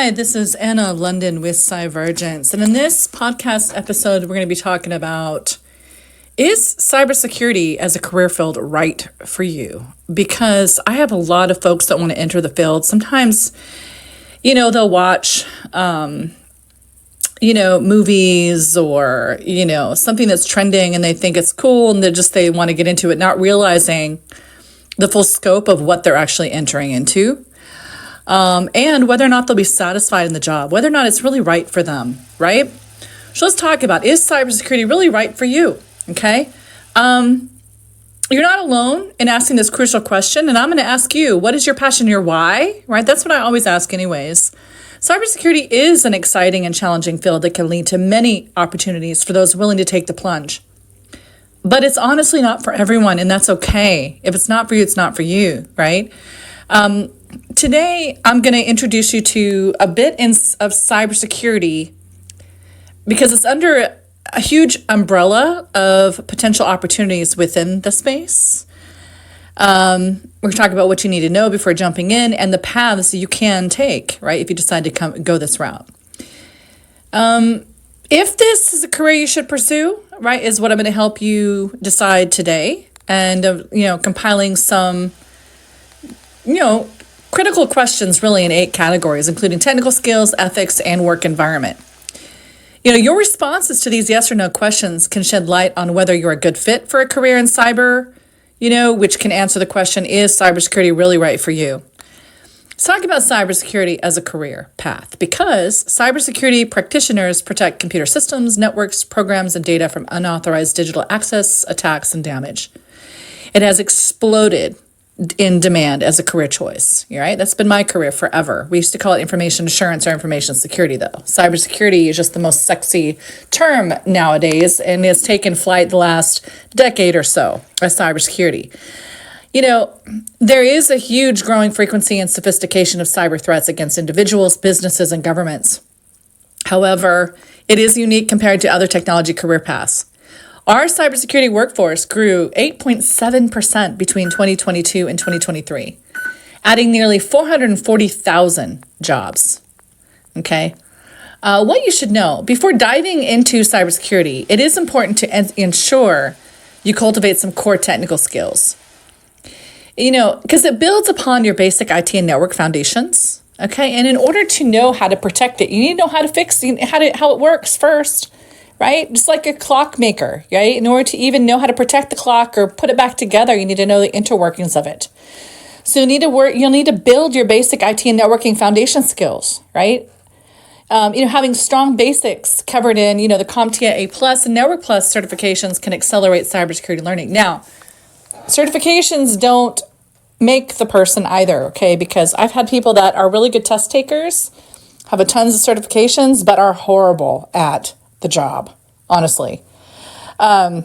Hi, this is Anna London with Cyvergence. And in this podcast episode, we're going to be talking about, is cybersecurity as a career field right for you? Because I have a lot of folks that want to enter the field. Sometimes, they'll watch, movies or, something that's trending and they think it's cool and they want to get into it, not realizing the full scope of what they're actually entering into. And whether or not they'll be satisfied in the job, whether or not it's really right for them, right? So let's talk about, is cybersecurity really right for you? Okay. You're not alone in asking this crucial question, and I'm going to ask you, what is your passion, your why, right? That's what I always ask anyways. Cybersecurity is an exciting and challenging field that can lead to many opportunities for those willing to take the plunge. But it's honestly not for everyone, and that's okay. If it's not for you, it's not for you, right? Today, I'm going to introduce you to a bit of cybersecurity because it's under a huge umbrella of potential opportunities within the space. We're going to talk about what you need to know before jumping in and the paths you can take, right, if you decide to go this route. If this is a career you should pursue, right, is what I'm going to help you decide today. And, compiling some, critical questions really in 8 categories, including technical skills, ethics, and work environment. Your responses to these yes or no questions can shed light on whether you're a good fit for a career in cyber, which can answer the question, is cybersecurity really right for you? Let's talk about cybersecurity as a career path, because cybersecurity practitioners protect computer systems, networks, programs, and data from unauthorized digital access, attacks, and damage. It has exploded in demand as a career choice, right? That's been my career forever. We used to call it information assurance or information security, though. Cybersecurity is just the most sexy term nowadays, and it's taken flight the last decade or so as cybersecurity. There is a huge growing frequency and sophistication of cyber threats against individuals, businesses, and governments. However, it is unique compared to other technology career paths. Our cybersecurity workforce grew 8.7% between 2022 and 2023, adding nearly 440,000 jobs. Okay. What you should know, before diving into cybersecurity, it is important to ensure you cultivate some core technical skills. Because it builds upon your basic IT and network foundations. Okay. And in order to know how to protect it, you need to know how to fix how it works first. Right? Just like a clockmaker, right? In order to even know how to protect the clock or put it back together, you need to know the interworkings of it. So you'll need to build your basic IT and networking foundation skills, right? Having strong basics covered in, the CompTIA A+ and Network Plus certifications can accelerate cybersecurity learning. Now, certifications don't make the person either, okay? Because I've had people that are really good test takers, have tons of certifications, but are horrible at the job, honestly. So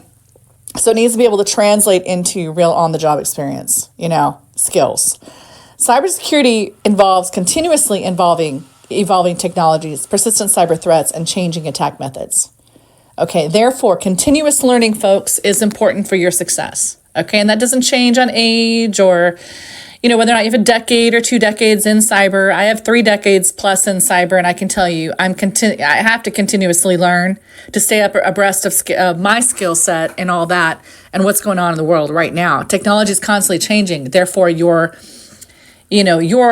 it needs to be able to translate into real on-the-job experience, skills. Cybersecurity involves continuously evolving technologies, persistent cyber threats, and changing attack methods. Okay, therefore, continuous learning, folks, is important for your success. Okay, and that doesn't change on age or whether or not you have a decade or 2 decades in cyber. I have 3 decades plus in cyber, and I can tell you, I have to continuously learn to stay abreast of my skill set and all that, and what's going on in the world right now. Technology is constantly changing. Therefore, your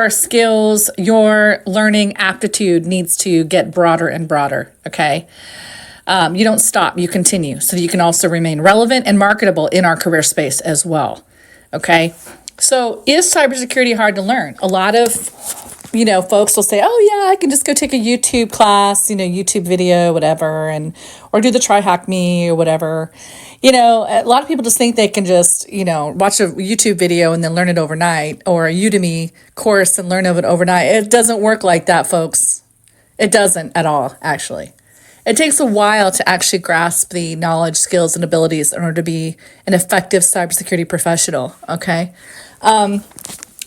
skills, your learning aptitude needs to get broader and broader. Okay. You don't stop, you continue, so that you can also remain relevant and marketable in our career space as well. Okay. So is cybersecurity hard to learn? A lot of, folks will say, oh yeah, I can just go take a YouTube class, YouTube video, whatever, or do the Try Hack Me or whatever. A lot of people just think they can just, watch a YouTube video and then learn it overnight, or a Udemy course and learn it overnight. It doesn't work like that, folks. It doesn't at all, actually. It takes a while to actually grasp the knowledge, skills, and abilities in order to be an effective cybersecurity professional, okay?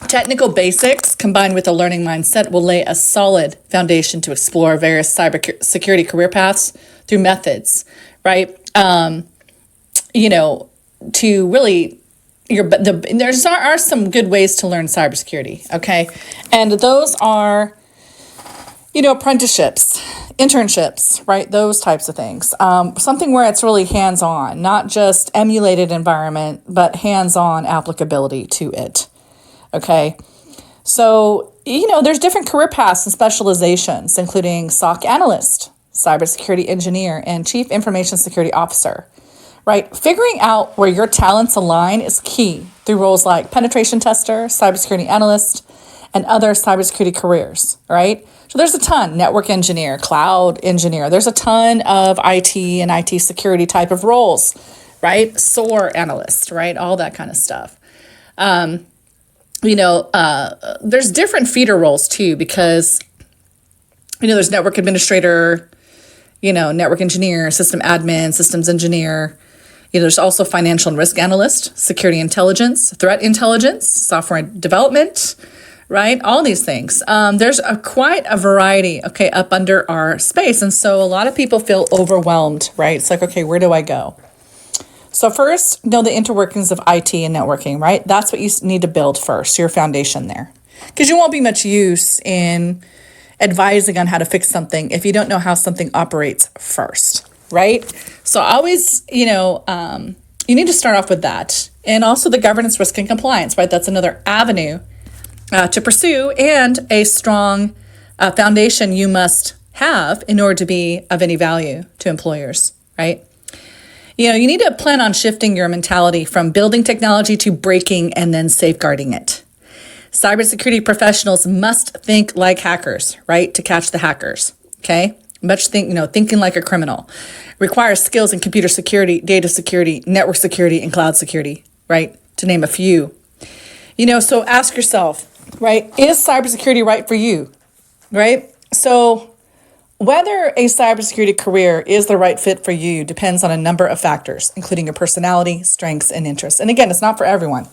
Technical basics combined with a learning mindset will lay a solid foundation to explore various cybersecurity career paths through methods, right? To really, there are some good ways to learn cybersecurity, okay? And those are, Apprenticeships, internships, right? Those types of things. Something where it's really hands-on, not just emulated environment, but hands-on applicability to it. Okay. So, there's different career paths and specializations, including SOC analyst, cybersecurity engineer, and chief information security officer, right? Figuring out where your talents align is key through roles like penetration tester, cybersecurity analyst, and other cybersecurity careers, right? So there's a ton, network engineer, cloud engineer. There's a ton of IT and IT security type of roles, right? SOAR analyst, right? All that kind of stuff. There's different feeder roles too, because, there's network administrator, network engineer, system admin, systems engineer. There's also financial and risk analyst, security intelligence, threat intelligence, software development, right? All these things. There's quite a variety, up under our space. And so a lot of people feel overwhelmed, right? It's like, okay, where do I go? So first, know the interworkings of IT and networking, right? That's what you need to build first, your foundation there. Because you won't be much use in advising on how to fix something if you don't know how something operates first, right? So always, you need to start off with that. And also the governance, risk, and compliance, right? That's another avenue to pursue, and a strong foundation you must have in order to be of any value to employers, right? You need to plan on shifting your mentality from building technology to breaking and then safeguarding it. Cybersecurity professionals must think like hackers, right? To catch the hackers, okay? Thinking like a criminal. Requires skills in computer security, data security, network security, and cloud security, right? To name a few. So ask yourself, right? Is cybersecurity right for you, right? So whether a cybersecurity career is the right fit for you depends on a number of factors, including your personality, strengths, and interests. And again, it's not for everyone.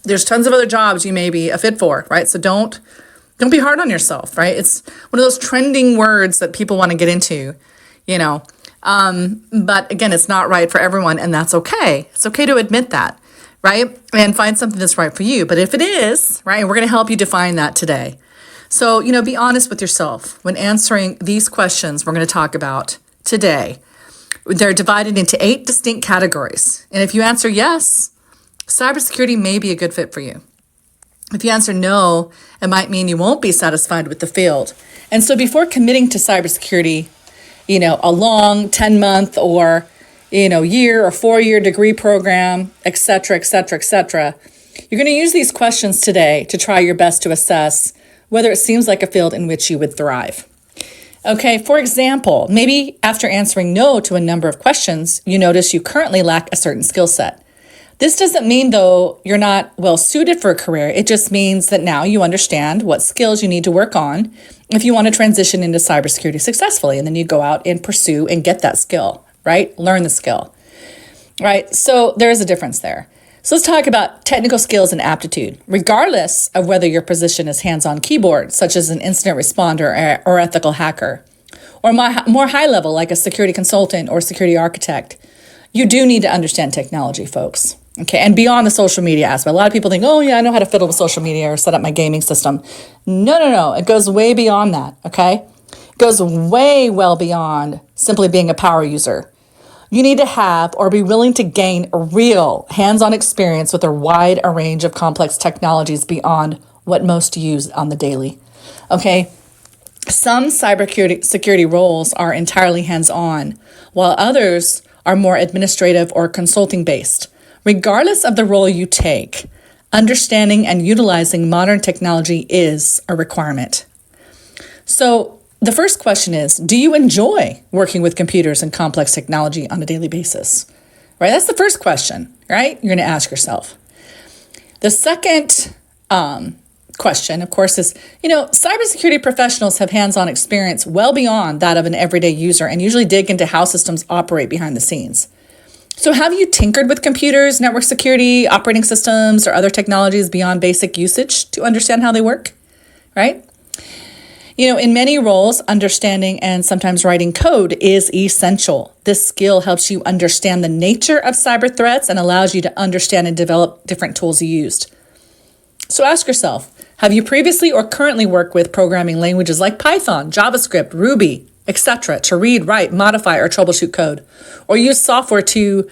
There's tons of other jobs you may be a fit for, right? So don't be hard on yourself, right? It's one of those trending words that people want to get into, but again, it's not right for everyone, and that's okay. It's okay to admit that, right? And find something that's right for you. But if it is, right, we're going to help you define that today. So, be honest with yourself when answering these questions we're going to talk about today. They're divided into 8 distinct categories. And if you answer yes, cybersecurity may be a good fit for you. If you answer no, it might mean you won't be satisfied with the field. And so before committing to cybersecurity, a long 10-month or, year or 4-year degree program, et cetera, you're going to use these questions today to try your best to assess whether it seems like a field in which you would thrive. Okay, for example, maybe after answering no to a number of questions, you notice you currently lack a certain skill set. This doesn't mean, though, you're not well suited for a career. It just means that now you understand what skills you need to work on if you want to transition into cybersecurity successfully. And then you go out and pursue and get that skill, right? Learn the skill, right? So there is a difference there. So let's talk about technical skills and aptitude, regardless of whether your position is hands-on keyboard, such as an incident responder or ethical hacker, or more high level, like a security consultant or security architect. You do need to understand technology, folks. Okay, and beyond the social media aspect. A lot of people think, oh yeah, I know how to fiddle with social media or set up my gaming system. No. It goes way beyond that, okay? It goes way well beyond simply being a power user. You need to have or be willing to gain a real hands-on experience with a wide range of complex technologies beyond what most use on the daily, okay? Some cybersecurity roles are entirely hands-on, while others are more administrative or consulting-based. Regardless of the role you take, understanding and utilizing modern technology is a requirement. So the first question is, do you enjoy working with computers and complex technology on a daily basis? Right? That's the first question, right? You're going to ask yourself. The second question, of course, is, cybersecurity professionals have hands-on experience well beyond that of an everyday user and usually dig into how systems operate behind the scenes. So have you tinkered with computers, network security, operating systems, or other technologies beyond basic usage to understand how they work, right? In many roles, understanding and sometimes writing code is essential. This skill helps you understand the nature of cyber threats and allows you to understand and develop different tools used. So ask yourself, have you previously or currently worked with programming languages like Python, JavaScript, Ruby, etc. to read, write, modify, or troubleshoot code? Or use software to,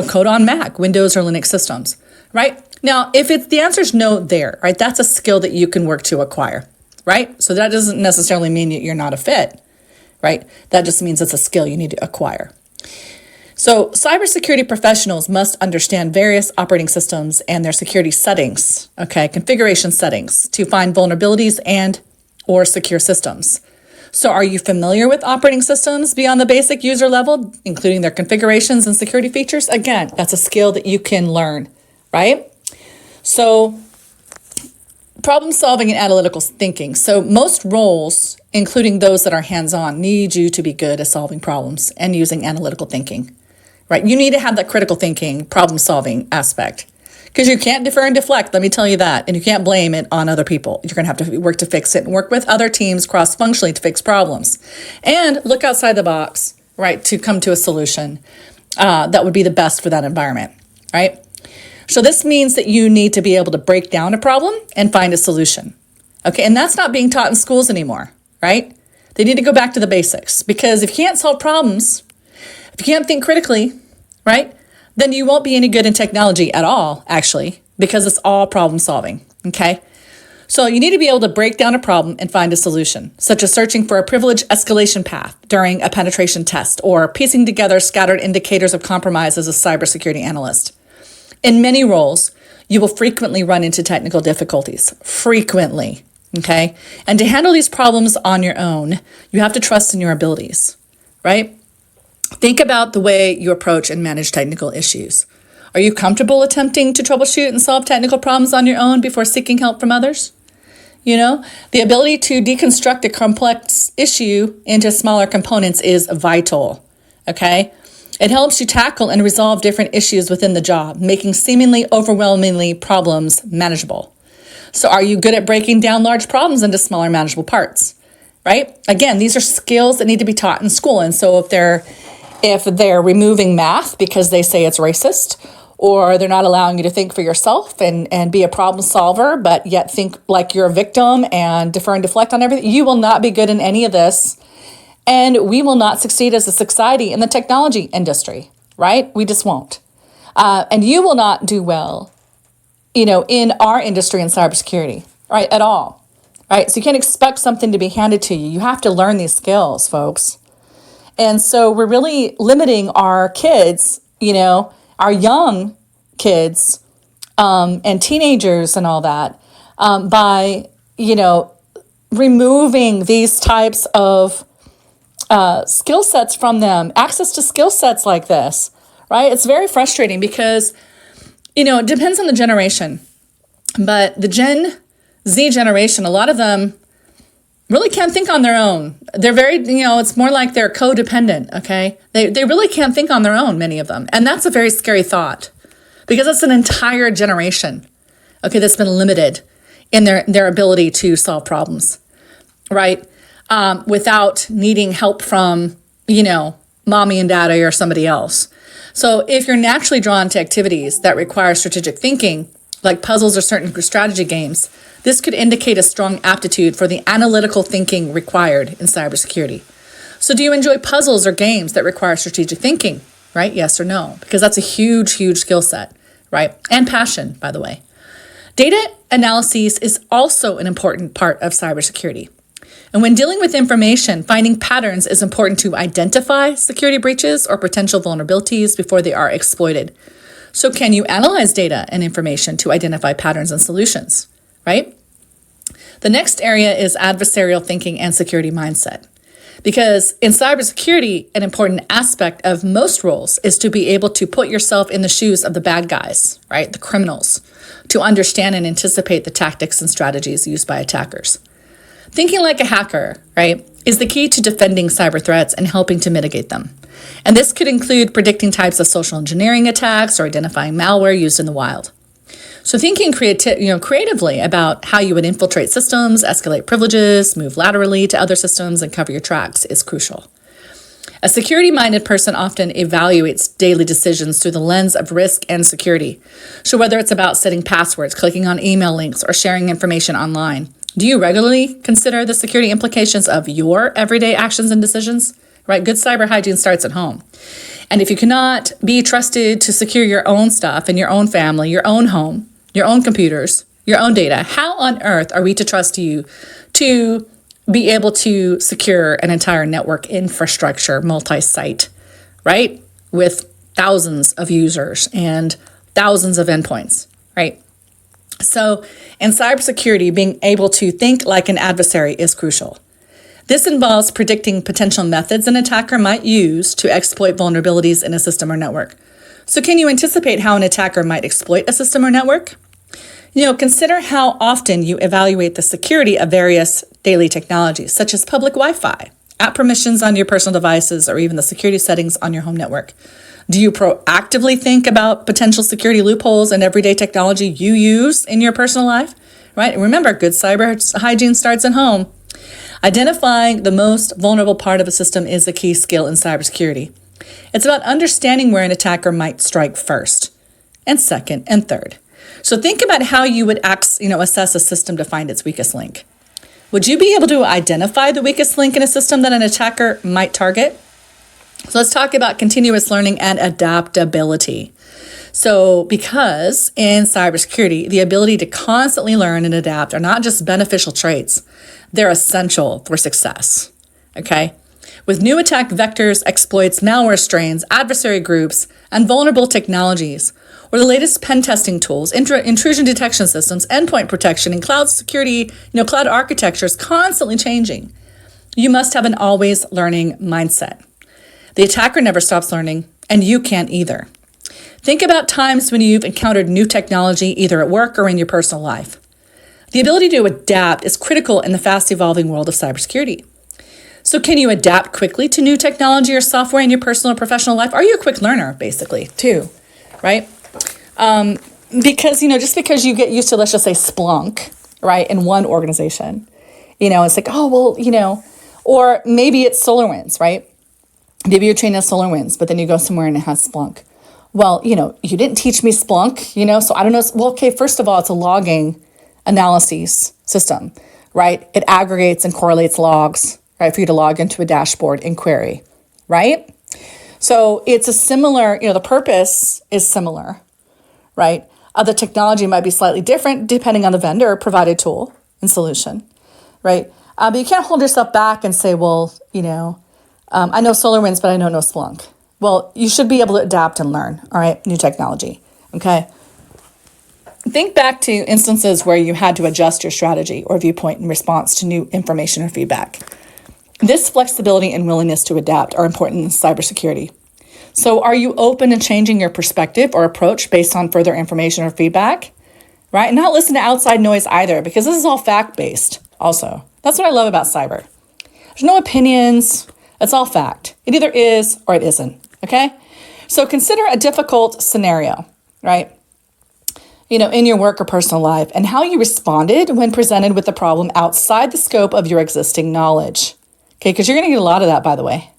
code on Mac, Windows, or Linux systems, right? Now, if the answer is no there, right, that's a skill that you can work to acquire, right? So that doesn't necessarily mean that you're not a fit, right? That just means it's a skill you need to acquire. So cybersecurity professionals must understand various operating systems and their security settings, configuration settings to find vulnerabilities and or secure systems. So are you familiar with operating systems beyond the basic user level, including their configurations and security features? Again, that's a skill that you can learn, right? So problem solving and analytical thinking. So most roles, including those that are hands-on, need you to be good at solving problems and using analytical thinking. Right? You need to have that critical thinking, problem solving aspect because you can't defer and deflect. Let me tell you that. And you can't blame it on other people. You're going to have to work to fix it and work with other teams cross-functionally to fix problems and look outside the box, right? To come to a solution that would be the best for that environment, right? So this means that you need to be able to break down a problem and find a solution. Okay. And that's not being taught in schools anymore, right? They need to go back to the basics because if you can't solve problems, if you can't think critically, right, then you won't be any good in technology at all, actually, because it's all problem solving, okay? So you need to be able to break down a problem and find a solution, such as searching for a privilege escalation path during a penetration test or piecing together scattered indicators of compromise as a cybersecurity analyst. In many roles, you will frequently run into technical difficulties, frequently, okay? And to handle these problems on your own, you have to trust in your abilities, right? Think about the way you approach and manage technical issues. Are you comfortable attempting to troubleshoot and solve technical problems on your own before seeking help from others? The ability to deconstruct a complex issue into smaller components is vital, okay? It helps you tackle and resolve different issues within the job, making seemingly overwhelmingly problems manageable. So are you good at breaking down large problems into smaller manageable parts, right? Again, these are skills that need to be taught in school. And so if they're removing math because they say it's racist, or they're not allowing you to think for yourself and be a problem solver, but yet think like you're a victim and defer and deflect on everything, you will not be good in any of this. And we will not succeed as a society in the technology industry, right? We just won't. And you will not do well, in our industry in cybersecurity, right, at all, right? So you can't expect something to be handed to you. You have to learn these skills, folks. And so we're really limiting our kids, our young kids and teenagers and all that by, removing these types of skill sets from them, access to skill sets like this, right? It's very frustrating because, it depends on the generation. But the Gen Z generation, a lot of them really can't think on their own. They're very, it's more like they're codependent, okay? They really can't think on their own, many of them. And that's a very scary thought because it's an entire generation, okay, that's been limited in their ability to solve problems, right? Without needing help from, mommy and daddy or somebody else. So if you're naturally drawn to activities that require strategic thinking, like puzzles or certain strategy games, this could indicate a strong aptitude for the analytical thinking required in cybersecurity. So do you enjoy puzzles or games that require strategic thinking, right? Yes or no? Because that's a huge, huge skill set, right? And passion, by the way. Data analysis is also an important part of cybersecurity. And when dealing with information, finding patterns is important to identify security breaches or potential vulnerabilities before they are exploited. So can you analyze data and information to identify patterns and solutions, right? The next area is adversarial thinking and security mindset. Because in cybersecurity, an important aspect of most roles is to be able to put yourself in the shoes of the bad guys, right? The criminals, to understand and anticipate the tactics and strategies used by attackers. Thinking like a hacker, right, is the key to defending cyber threats and helping to mitigate them. And this could include predicting types of social engineering attacks or identifying malware used in the wild. So thinking creatively about how you would infiltrate systems, escalate privileges, move laterally to other systems, and cover your tracks is crucial. A security-minded person often evaluates daily decisions through the lens of risk and security. So whether it's about setting passwords, clicking on email links, or sharing information online, do you regularly consider the security implications of your everyday actions and decisions? Right? Good cyber hygiene starts at home. And if you cannot be trusted to secure your own stuff and your own family, your own home, your own computers, your own data, how on earth are we to trust you to be able to secure an entire network infrastructure, multi-site, right? With thousands of users and thousands of endpoints, right? So in cybersecurity, being able to think like an adversary is crucial. This involves predicting potential methods an attacker might use to exploit vulnerabilities in a system or network. So can you anticipate how an attacker might exploit a system or network? Consider how often you evaluate the security of various daily technologies, such as public Wi-Fi, app permissions on your personal devices, or even the security settings on your home network. Do you proactively think about potential security loopholes in everyday technology you use in your personal life? Right? And remember, good cyber hygiene starts at home. Identifying the most vulnerable part of a system is a key skill in cybersecurity. It's about understanding where an attacker might strike first, and second, and third. So think about how you would assess a system to find its weakest link. Would you be able to identify the weakest link in a system that an attacker might target? So let's talk about continuous learning and adaptability. So because in cybersecurity, the ability to constantly learn and adapt are not just beneficial traits, they're essential for success, okay? With new attack vectors, exploits, malware strains, adversary groups, and vulnerable technologies, or the latest pen testing tools, intrusion detection systems, endpoint protection, and cloud security, cloud architecture is constantly changing. You must have an always learning mindset. The attacker never stops learning, and you can't either. Think about times when you've encountered new technology, either at work or in your personal life. The ability to adapt is critical in the fast evolving world of cybersecurity. So can you adapt quickly to new technology or software in your personal or professional life? Are you a quick learner, basically, too, right? Because, just because you get used to, let's just say, Splunk, right, in one organization, it's like, oh, well, or maybe it's SolarWinds, right? Maybe you're trained on SolarWinds, but then you go somewhere and it has Splunk. Well, you didn't teach me Splunk, so I don't know. Well, okay, first of all, it's a logging analysis system, right? It aggregates and correlates logs, right, for you to log into a dashboard and query, right? So it's a similar, the purpose is similar, right? The technology might be slightly different depending on the vendor or provided tool and solution, right? But you can't hold yourself back and say, well, I know SolarWinds, but I don't know Splunk. Well, you should be able to adapt and learn, all right, new technology, okay? Think back to instances where you had to adjust your strategy or viewpoint in response to new information or feedback. This flexibility and willingness to adapt are important in cybersecurity. So are you open to changing your perspective or approach based on further information or feedback, right? And not listen to outside noise either, because this is all fact-based also. That's what I love about cyber. There's no opinions. It's all fact. It either is or it isn't, okay? So consider a difficult scenario, right? In your work or personal life, and how you responded when presented with a problem outside the scope of your existing knowledge. Okay, because you're going to get a lot of that, by the way.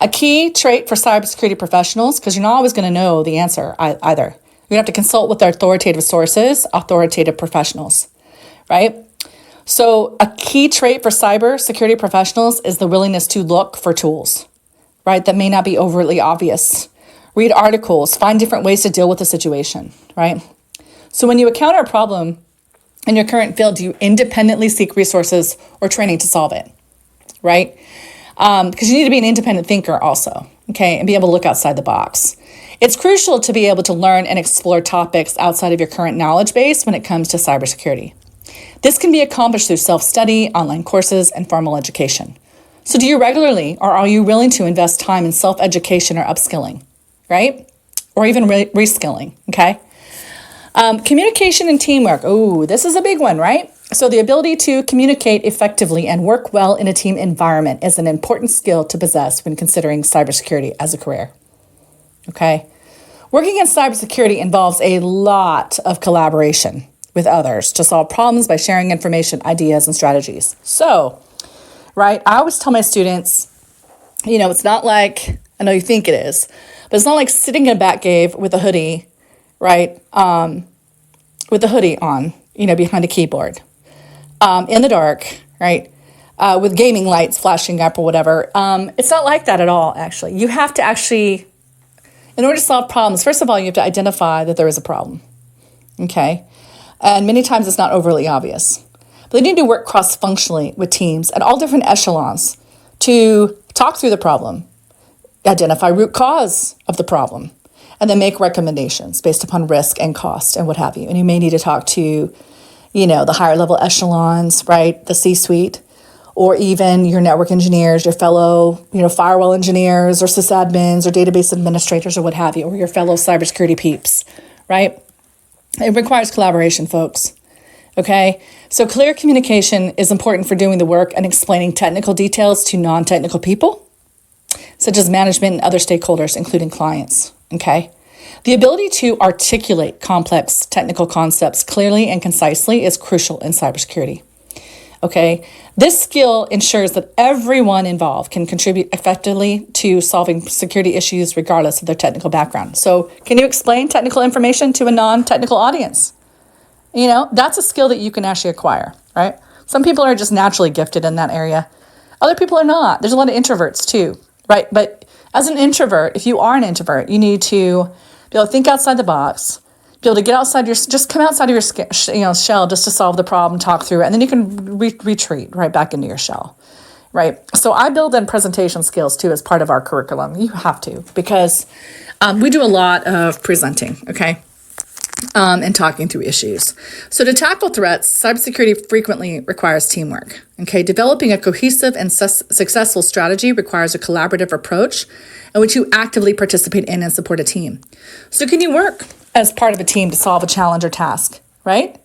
A key trait for cybersecurity professionals, because you're not always going to know the answer either. You're going to have to consult with authoritative sources, authoritative professionals, right? So a key trait for cybersecurity professionals is the willingness to look for tools, right, that may not be overtly obvious. Read articles, find different ways to deal with the situation, right? So when you encounter a problem in your current field, do you independently seek resources or training to solve it, right? Because you need to be an independent thinker also, okay, and be able to look outside the box. It's crucial to be able to learn and explore topics outside of your current knowledge base when it comes to cybersecurity. This can be accomplished through self-study, online courses, and formal education. So do you regularly, or are you willing to invest time in self-education or upskilling, right? Or even reskilling, okay? Communication and teamwork. Oh, this is a big one, right? So the ability to communicate effectively and work well in a team environment is an important skill to possess when considering cybersecurity as a career. Okay? Working in cybersecurity involves a lot of collaboration with others to solve problems by sharing information, ideas, and strategies. So, right, I always tell my students, It's not like, I know you think it is, but it's not like sitting in a bat cave with a hoodie, right? With the hoodie on, behind a keyboard, in the dark, right? With gaming lights flashing up or whatever. It's not like that at all, actually. You have to actually, in order to solve problems, first of all, you have to identify that there is a problem, okay? And many times it's not overly obvious. But they need to work cross-functionally with teams at all different echelons to talk through the problem, identify root cause of the problem, and then make recommendations based upon risk and cost and what have you. And you may need to talk to, the higher level echelons, right? The C-suite, or even your network engineers, your fellow, firewall engineers or sysadmins or database administrators or what have you, or your fellow cybersecurity peeps, right? It requires collaboration, folks. Okay, so clear communication is important for doing the work and explaining technical details to non-technical people, such as management and other stakeholders, including clients. Okay, the ability to articulate complex technical concepts clearly and concisely is crucial in cybersecurity. Okay, this skill ensures that everyone involved can contribute effectively to solving security issues regardless of their technical background. So, can you explain technical information to a non-technical audience? That's a skill that you can actually acquire, right? Some people are just naturally gifted in that area. Other people are not. There's a lot of introverts too, right? But as an introvert, if you are an introvert, you need to be able to think outside the box, be able to get outside just come outside of your shell just to solve the problem, talk through it, and then you can retreat right back into your shell, right? So I build in presentation skills too as part of our curriculum. You have to, because we do a lot of presenting, okay? And talking through issues. So to tackle threats, cybersecurity frequently requires teamwork. Okay, developing a cohesive and successful strategy requires a collaborative approach in which you actively participate in and support a team. So can you work as part of a team to solve a challenge or task, right?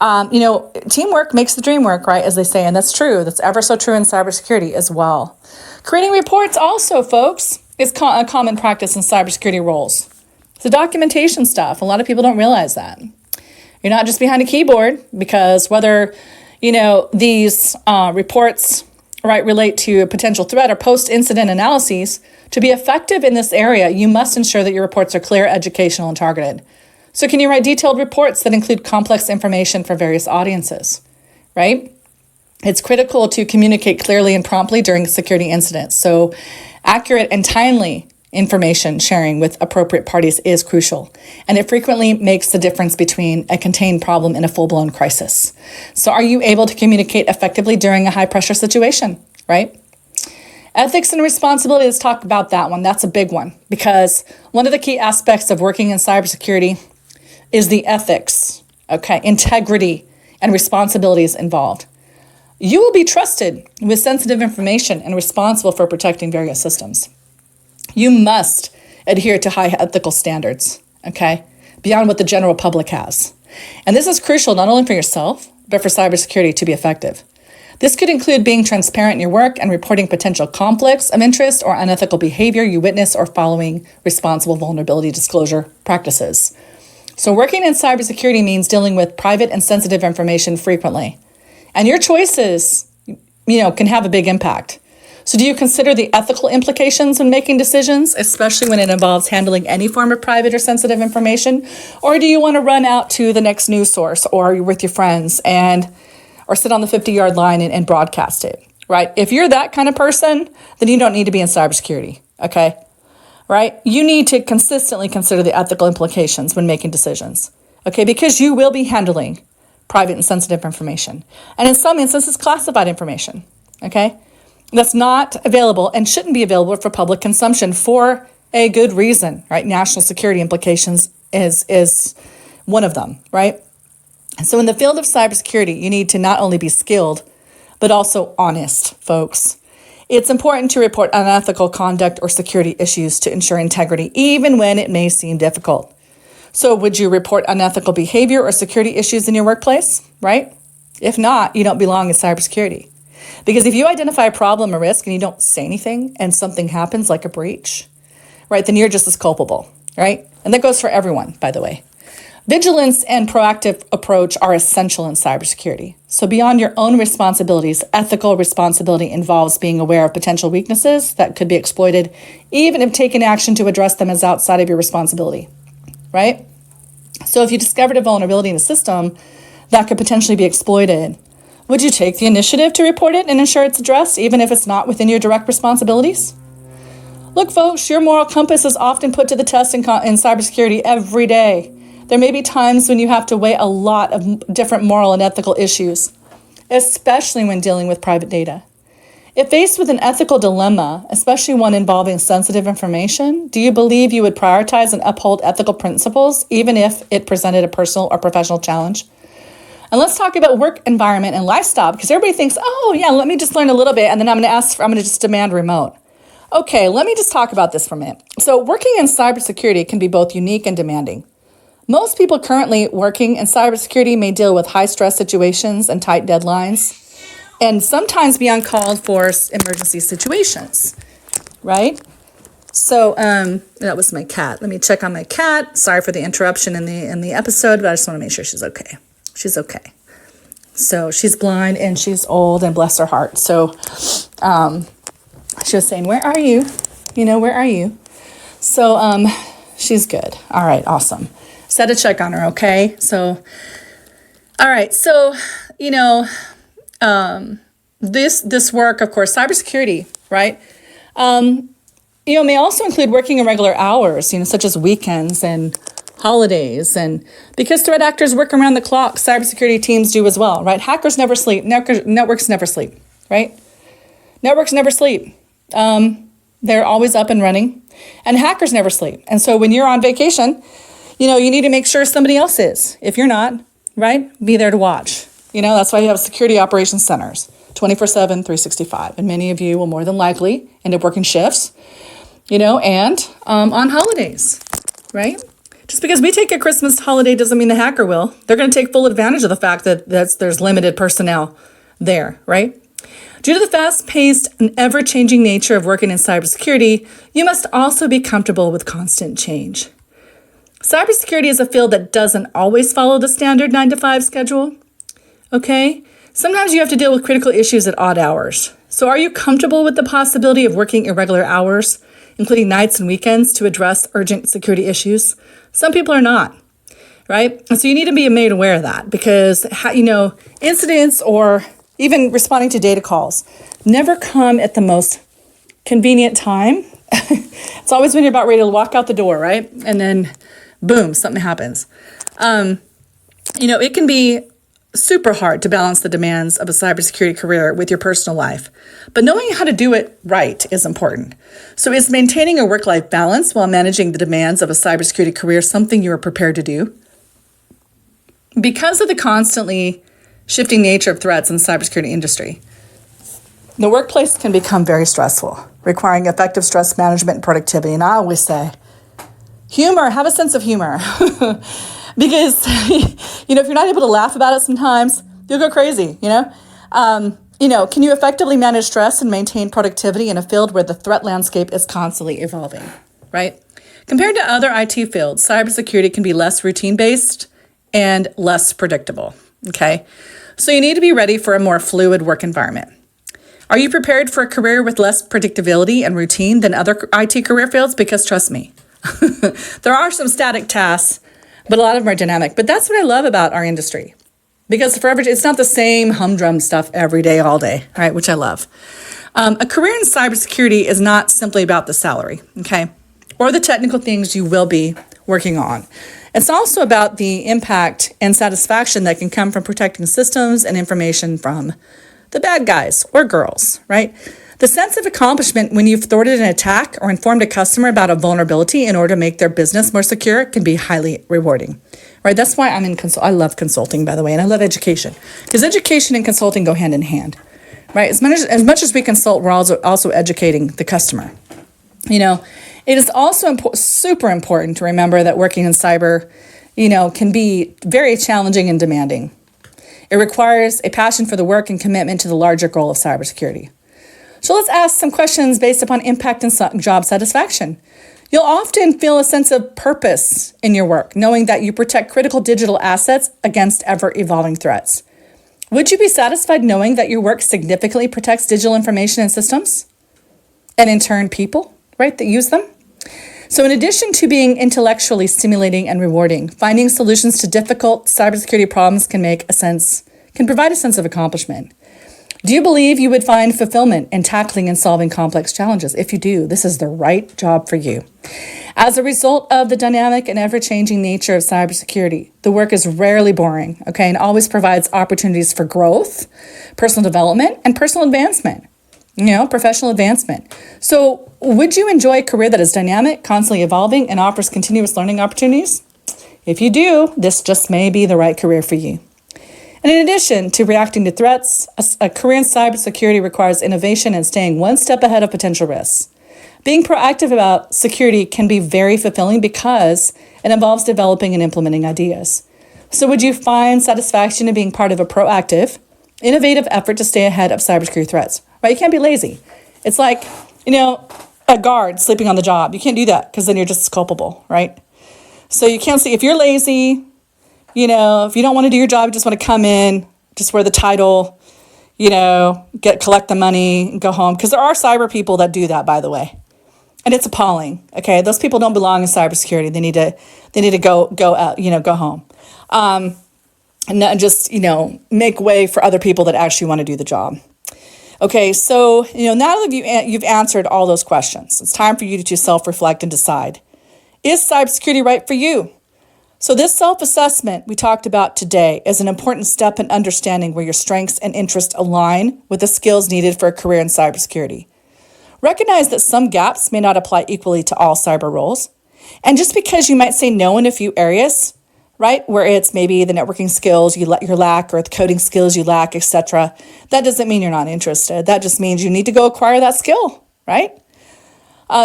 Teamwork makes the dream work, right, as they say, and that's true. That's ever so true in cybersecurity as well. Creating reports also, folks, is a common practice in cybersecurity roles. The documentation stuff, a lot of people don't realize that. You're not just behind a keyboard, because whether, these reports, right, relate to a potential threat or post-incident analyses, to be effective in this area, you must ensure that your reports are clear, educational, and targeted. So can you write detailed reports that include complex information for various audiences, right? It's critical to communicate clearly and promptly during security incidents. So accurate and timely information sharing with appropriate parties is crucial, and it frequently makes the difference between a contained problem and a full-blown crisis. So are you able to communicate effectively during a high-pressure situation, right? Ethics and responsibility, let's talk about that one. That's a big one, because one of the key aspects of working in cybersecurity is the ethics, okay, integrity and responsibilities involved. You will be trusted with sensitive information and responsible for protecting various systems. You must adhere to high ethical standards, okay, beyond what the general public has. And this is crucial not only for yourself, but for cybersecurity to be effective. This could include being transparent in your work and reporting potential conflicts of interest or unethical behavior you witness, or following responsible vulnerability disclosure practices. So working in cybersecurity means dealing with private and sensitive information frequently. And your choices, can have a big impact. So do you consider the ethical implications when making decisions, especially when it involves handling any form of private or sensitive information? Or do you want to run out to the next news source, or you're with your friends or sit on the 50-yard line and broadcast it, right? If you're that kind of person, then you don't need to be in cybersecurity, okay? Right? You need to consistently consider the ethical implications when making decisions, okay? Because you will be handling private and sensitive information, and in some instances, classified information, okay? That's not available and shouldn't be available for public consumption for a good reason, right? National security implications is one of them, right? And so in the field of cybersecurity, you need to not only be skilled, but also honest, folks. It's important to report unethical conduct or security issues to ensure integrity, even when it may seem difficult. So would you report unethical behavior or security issues in your workplace, right? If not, you don't belong in cybersecurity. Because if you identify a problem or risk and you don't say anything and something happens like a breach, right, then you're just as culpable, right? And that goes for everyone, by the way. Vigilance and proactive approach are essential in cybersecurity. So beyond your own responsibilities, ethical responsibility involves being aware of potential weaknesses that could be exploited, even if taking action to address them is outside of your responsibility, right? So if you discovered a vulnerability in a system that could potentially be exploited, would you take the initiative to report it and ensure it's addressed, even if it's not within your direct responsibilities? Look, folks, your moral compass is often put to the test in cybersecurity every day. There may be times when you have to weigh a lot of different moral and ethical issues, especially when dealing with private data. If faced with an ethical dilemma, especially one involving sensitive information, do you believe you would prioritize and uphold ethical principles, even if it presented a personal or professional challenge? And let's talk about work environment and lifestyle, because everybody thinks, oh yeah, let me just learn a little bit, and then I'm going to just demand remote. Okay, let me just talk about this for a minute. So working in cybersecurity can be both unique and demanding. Most people currently working in cybersecurity may deal with high-stress situations and tight deadlines, and sometimes be on called for emergency situations, right? So that was my cat. Let me check on my cat. Sorry for the interruption in the episode, but I just want to make sure she's okay. She's okay. So she's blind and she's old, and bless her heart. So she was saying, where are you? Where are you? So she's good. All right, awesome. Just had to check on her, okay? So, all right. So, this work, of course, cybersecurity, right? May also include working irregular hours, such as weekends and holidays. And because threat actors work around the clock, cybersecurity teams do as well, right? Hackers never sleep. Networks never sleep, right? Networks never sleep. They're always up and running. And hackers never sleep. And so when you're on vacation, you need to make sure somebody else is. If you're not, right, be there to watch. That's why you have security operations centers, 24/7, 365. And many of you will more than likely end up working shifts, and on holidays, right? Just because we take a Christmas holiday doesn't mean the hacker will. They're going to take full advantage of the fact that there's limited personnel there, right? Due to the fast-paced and ever-changing nature of working in cybersecurity, you must also be comfortable with constant change. Cybersecurity is a field that doesn't always follow the standard 9-to-5 schedule, okay? Sometimes you have to deal with critical issues at odd hours. So are you comfortable with the possibility of working irregular hours, including nights and weekends, to address urgent security issues? Some people are not, right? And so you need to be made aware of that, because, incidents or even responding to data calls never come at the most convenient time. It's always when you're about ready to walk out the door, right? And then boom, something happens. It can be super hard to balance the demands of a cybersecurity career with your personal life, but knowing how to do it right is important. So is maintaining a work-life balance while managing the demands of a cybersecurity career something you are prepared to do? Because of the constantly shifting nature of threats in the cybersecurity industry, the workplace can become very stressful, requiring effective stress management and productivity. And I always say, humor, have a sense of humor. Because, if you're not able to laugh about it sometimes, you'll go crazy, Can you effectively manage stress and maintain productivity in a field where the threat landscape is constantly evolving, right? Compared to other IT fields, cybersecurity can be less routine-based and less predictable, okay? So you need to be ready for a more fluid work environment. Are you prepared for a career with less predictability and routine than other IT career fields? Because trust me, there are some static tasks, but a lot of them are dynamic. But that's what I love about our industry. Because it's not the same humdrum stuff every day, all day, right? Which I love. A career in cybersecurity is not simply about the salary, okay? Or the technical things you will be working on. It's also about the impact and satisfaction that can come from protecting systems and information from the bad guys or girls, right? The sense of accomplishment when you've thwarted an attack or informed a customer about a vulnerability in order to make their business more secure can be highly rewarding, right? That's why I'm in I love consulting, by the way, and I love education, because education and consulting go hand in hand, right? As much as we consult, we're also educating the customer. It is also super important to remember that working in cyber, can be very challenging and demanding. It requires a passion for the work and commitment to the larger goal of cybersecurity. So let's ask some questions based upon impact and job satisfaction. You'll often feel a sense of purpose in your work, knowing that you protect critical digital assets against ever-evolving threats. Would you be satisfied knowing that your work significantly protects digital information and systems? And in turn, people, right, that use them? So in addition to being intellectually stimulating and rewarding, finding solutions to difficult cybersecurity problems can provide a sense of accomplishment. Do you believe you would find fulfillment in tackling and solving complex challenges? If you do, this is the right job for you. As a result of the dynamic and ever-changing nature of cybersecurity, the work is rarely boring, okay, and always provides opportunities for growth, personal development, and personal advancement, professional advancement. So would you enjoy a career that is dynamic, constantly evolving, and offers continuous learning opportunities? If you do, this just may be the right career for you. And in addition to reacting to threats, a career in cybersecurity requires innovation and staying one step ahead of potential risks. Being proactive about security can be very fulfilling because it involves developing and implementing ideas. So would you find satisfaction in being part of a proactive, innovative effort to stay ahead of cybersecurity threats? Right? You can't be lazy. It's like, a guard sleeping on the job. You can't do that because then you're just culpable, right? So you can't if you're lazy, if you don't want to do your job, you just want to come in, just wear the title, collect the money and go home. Because there are cyber people that do that, by the way. And it's appalling. Okay. Those people don't belong in cybersecurity. They need to go out, go home. And not just, make way for other people that actually want to do the job. Okay. So, now that you've answered all those questions, it's time for you to self-reflect and decide, is cybersecurity right for you? So this self-assessment we talked about today is an important step in understanding where your strengths and interests align with the skills needed for a career in cybersecurity. Recognize that some gaps may not apply equally to all cyber roles. And just because you might say no in a few areas, right, where it's maybe the networking skills you lack or the coding skills you lack, etc., that doesn't mean you're not interested. That just means you need to go acquire that skill, right?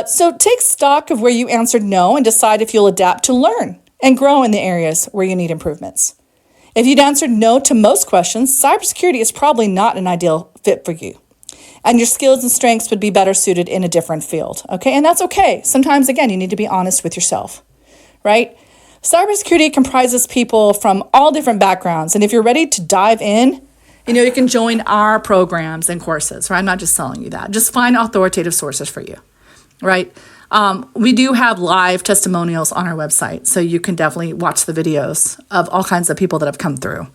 So take stock of where you answered no and decide if you'll adapt to learn and grow in the areas where you need improvements. If you'd answered no to most questions, cybersecurity is probably not an ideal fit for you. And your skills and strengths would be better suited in a different field, okay? And that's okay. Sometimes, again, you need to be honest with yourself, right? Cybersecurity comprises people from all different backgrounds. And if you're ready to dive in, you can join our programs and courses, right? I'm not just selling you that. Just find authoritative sources for you, right? We do have live testimonials on our website, so you can definitely watch the videos of all kinds of people that have come through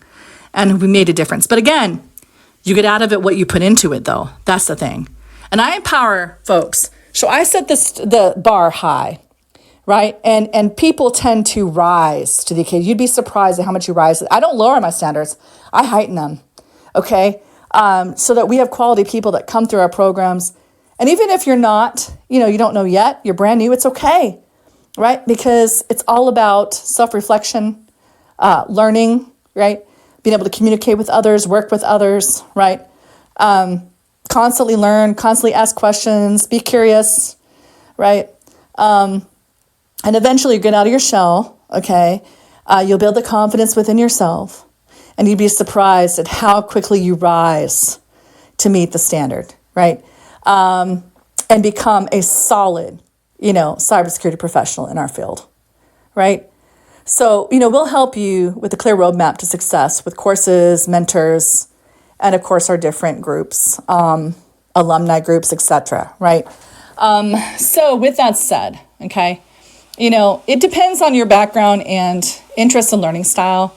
and we made a difference. But again, you get out of it what you put into it, though. That's the thing. And I empower folks. So I set the bar high, right? And people tend to rise to the occasion. You'd be surprised at how much you rise. I don't lower my standards. I heighten them, okay? So that we have quality people that come through our programs. And even if you're not, you don't know yet, you're brand new, it's okay, right? Because it's all about self-reflection, learning, right? Being able to communicate with others, work with others, right? Constantly learn, constantly ask questions, be curious, right? And eventually you get out of your shell, okay? You'll build the confidence within yourself, and you'd be surprised at how quickly you rise to meet the standard, right? And become a solid, cybersecurity professional in our field, right? So, we'll help you with a clear roadmap to success with courses, mentors, and of course our different groups, alumni groups, etc., right? So with that said, okay, it depends on your background and interest and learning style.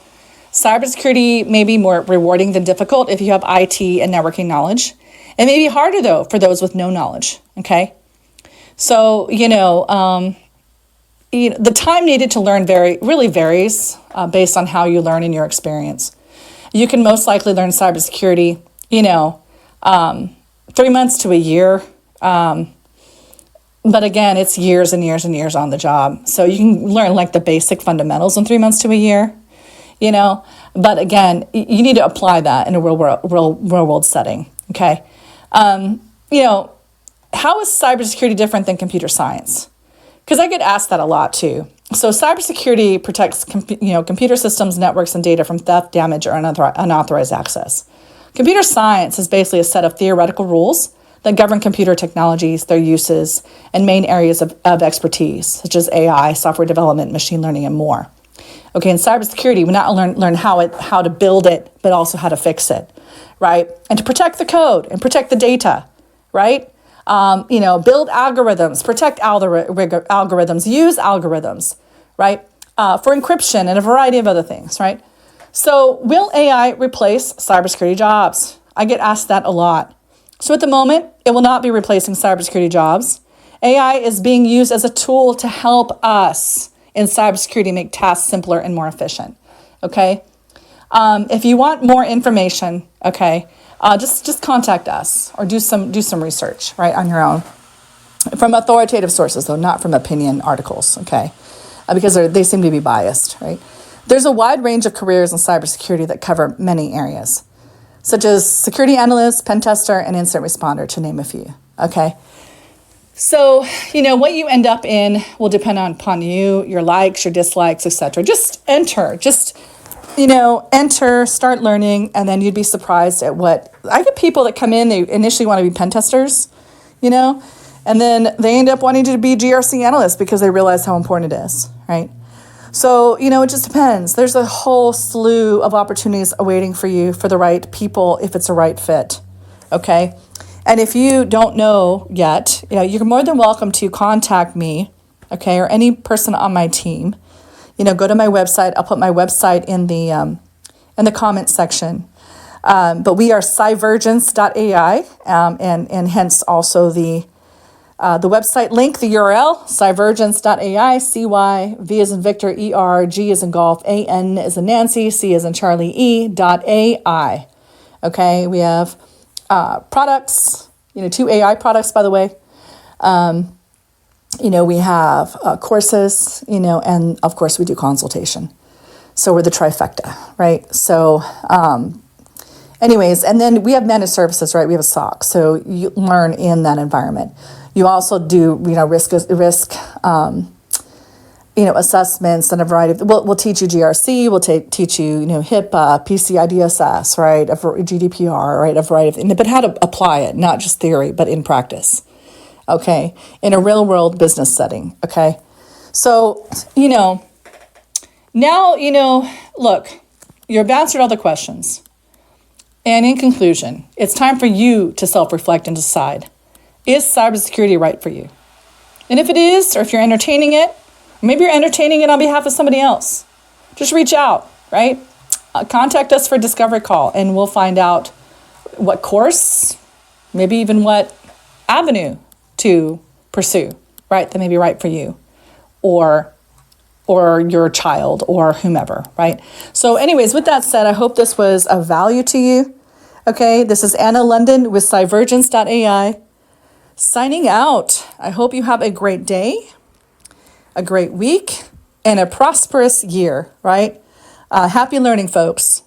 Cybersecurity may be more rewarding than difficult if you have IT and networking knowledge. It may be harder, though, for those with no knowledge, okay? So, the time needed to learn really varies based on how you learn in your experience. You can most likely learn cybersecurity, 3 months to a year. But again, it's years and years and years on the job. So you can learn like the basic fundamentals in 3 months to a year, But again, you need to apply that in a real world setting, okay? How is cybersecurity different than computer science? Because I get asked that a lot too. So cybersecurity protects, computer systems, networks, and data from theft, damage, or unauthorized access. Computer science is basically a set of theoretical rules that govern computer technologies, their uses, and main areas of expertise, such as AI, software development, machine learning, and more. Okay, in cybersecurity, we not learn how to build it, but also how to fix it, right? And to protect the code and protect the data, right? Build algorithms, protect algorithms, use algorithms, right? For encryption and a variety of other things, right? So will AI replace cybersecurity jobs? I get asked that a lot. So at the moment, it will not be replacing cybersecurity jobs. AI is being used as a tool to help us in cybersecurity make tasks simpler and more efficient, okay? If you want more information, okay, just contact us or do some research, right, on your own. From authoritative sources, though, not from opinion articles, okay? Because they seem to be biased, right? There's a wide range of careers in cybersecurity that cover many areas, such as security analyst, pen tester, and incident responder, to name a few, okay? So, what you end up in will depend upon you, your likes, your dislikes, etc. Just enter, start learning, and then you'd be surprised at what, I get people that come in, they initially want to be pen testers, and then they end up wanting to be GRC analysts because they realize how important it is, right? So, it just depends. There's a whole slew of opportunities awaiting for you for the right people if it's a right fit, okay? And if you don't know yet, you're more than welcome to contact me, okay, or any person on my team. Go to my website. I'll put my website in the comments section. But we are cyvergence.ai, and hence also the website link, the URL, cyvergence.ai, CY, V as in Victor, ER, G as in golf, AN as in Nancy, C as in Charlie, E.ai. Okay, we have products, 2 AI products, by the way. We have courses, and of course we do consultation. So we're the trifecta, right? So anyways, and then we have managed services, right? We have a SOC. So you learn in that environment. You also do, risk assessments and a variety of, we'll teach you GRC, we'll teach you, HIPAA, PCI DSS, right, GDPR, right, a variety of things, but how to apply it, not just theory, but in practice, okay, in a real world business setting, okay? So, now, look, you've answered all the questions. And in conclusion, it's time for you to self-reflect and decide, is cybersecurity right for you? And if it is, or if you're entertaining it, maybe you're entertaining it on behalf of somebody else, just reach out, right? Contact us for a discovery call, and we'll find out what course, maybe even what avenue to pursue, right? That may be right for you, or your child, or whomever, right? So anyways, with that said, I hope this was of value to you. Okay, this is Anna London with cyvergence.ai, signing out. I hope you have a great day, a great week, and a prosperous year, right? Happy learning, folks.